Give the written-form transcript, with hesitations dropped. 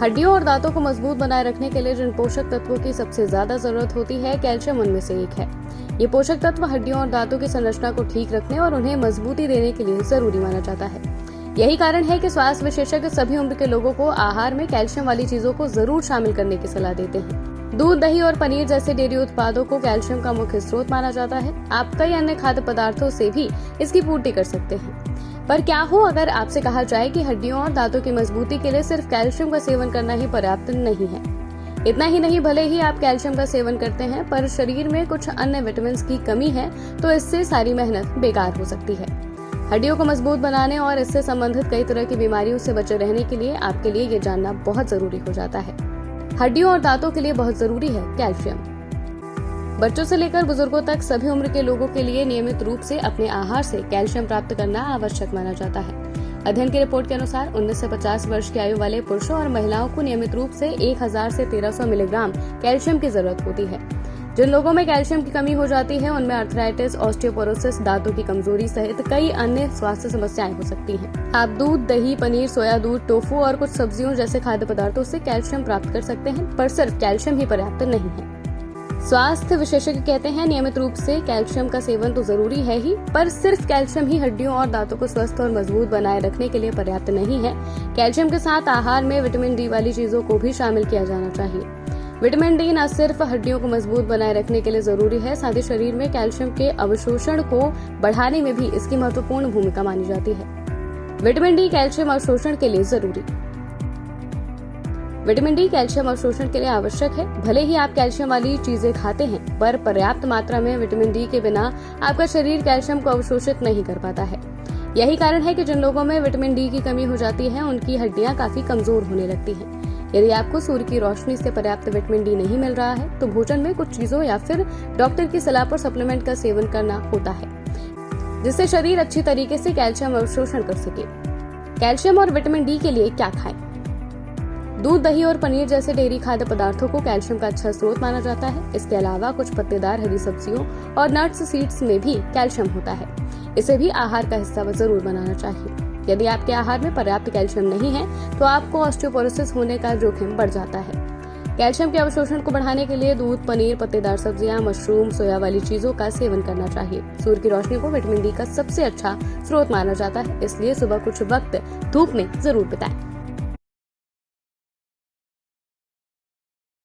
हड्डियों और दांतों को मजबूत बनाए रखने के लिए जिन पोषक तत्वों की सबसे ज्यादा जरूरत होती है, कैल्शियम उनमें से एक है। ये पोषक तत्व हड्डियों और दांतों की संरचना को ठीक रखने और उन्हें मजबूती देने के लिए जरूरी माना जाता है। यही कारण है कि स्वास्थ्य विशेषज्ञ सभी उम्र के लोगों को आहार में कैल्शियम वाली चीजों को जरूर शामिल करने की सलाह देते हैं। दूध, दही और पनीर जैसे डेयरी उत्पादों को कैल्शियम का मुख्य स्रोत माना जाता है। आप कई अन्य खाद्य पदार्थों से भी इसकी पूर्ति कर सकते हैं। पर क्या हो अगर आपसे कहा जाए कि हड्डियों और दांतों की मजबूती के लिए सिर्फ कैल्शियम का सेवन करना ही पर्याप्त नहीं है। इतना ही नहीं, भले ही आप कैल्शियम का सेवन करते हैं पर शरीर में कुछ अन्य विटामिन की कमी है तो इससे सारी मेहनत बेकार हो सकती है। हड्डियों को मजबूत बनाने और इससे संबंधित कई तरह की बीमारियों से बचे रहने के लिए आपके लिए ये जानना बहुत जरूरी हो जाता है। हड्डियों और दांतों के लिए बहुत जरूरी है कैल्शियम। बच्चों से लेकर बुजुर्गों तक सभी उम्र के लोगों के लिए नियमित रूप से अपने आहार से कैल्शियम प्राप्त करना आवश्यक माना जाता है। अध्ययन की रिपोर्ट के अनुसार 19 से 50 वर्ष की आयु वाले पुरुषों और महिलाओं को नियमित रूप से 1000 से 1300 मिलीग्राम कैल्शियम की जरूरत होती है। जिन लोगों में कैल्शियम की कमी हो जाती है उनमें आर्थराइटिस, ऑस्टियोपोरोसिस, दांतों की कमजोरी सहित कई अन्य स्वास्थ्य समस्याएं हो सकती हैं। आप दूध, दही, पनीर, सोया दूध, टोफू और कुछ सब्जियों जैसे खाद्य पदार्थों से कैल्शियम प्राप्त कर सकते हैं, पर सिर्फ कैल्शियम ही पर्याप्त नहीं है। स्वास्थ्य विशेषज्ञ कहते हैं नियमित रूप से कैल्शियम का सेवन तो जरूरी है ही, पर सिर्फ कैल्शियम ही हड्डियों और दांतों को स्वस्थ और मजबूत बनाए रखने के लिए पर्याप्त नहीं है। कैल्शियम के साथ आहार में विटामिन डी वाली चीजों को भी शामिल किया जाना चाहिए। विटामिन डी न सिर्फ हड्डियों को मजबूत बनाए रखने के लिए जरूरी है, साथ ही शरीर में कैल्शियम के अवशोषण को बढ़ाने में भी इसकी महत्वपूर्ण भूमिका मानी जाती है। विटामिन डी कैल्शियम अवशोषण के लिए जरूरी। विटामिन डी कैल्शियम अवशोषण के लिए आवश्यक है। भले ही आप कैल्शियम वाली चीजें खाते हैं, पर पर्याप्त मात्रा में विटामिन डी के बिना आपका शरीर कैल्शियम को अवशोषित नहीं कर पाता है। यही कारण है कि जिन लोगों में विटामिन डी की कमी हो जाती है उनकी हड्डियां काफी कमजोर होने लगती हैं। यदि आपको सूर्य की रोशनी से पर्याप्त विटामिन डी नहीं मिल रहा है तो भोजन में कुछ चीजों या फिर डॉक्टर की सलाह पर सप्लीमेंट का सेवन करना होता है, जिससे शरीर अच्छी तरीके से कैल्शियम अवशोषण कर सके। कैल्शियम और विटामिन डी के लिए क्या खाएं? दूध, दही और पनीर जैसे डेयरी खाद्य पदार्थों को कैल्शियम का अच्छा स्रोत माना जाता है। इसके अलावा कुछ पत्तेदार हरी सब्जियों और नट्स, सीड्स में भी कैल्शियम होता है। इसे भी आहार का हिस्सा जरूर बनाना चाहिए। यदि आपके आहार में पर्याप्त कैल्शियम नहीं है तो आपको ऑस्टियोपोरोसिस होने का जोखिम बढ़ जाता है। कैल्शियम के अवशोषण को बढ़ाने के लिए दूध, पनीर, पत्तेदार सब्जियां, मशरूम, सोया वाली चीजों का सेवन करना चाहिए। सूर्य की रोशनी को विटामिन डी का सबसे अच्छा स्रोत माना जाता है, इसलिए सुबह कुछ वक्त धूप में जरूर बिताएं।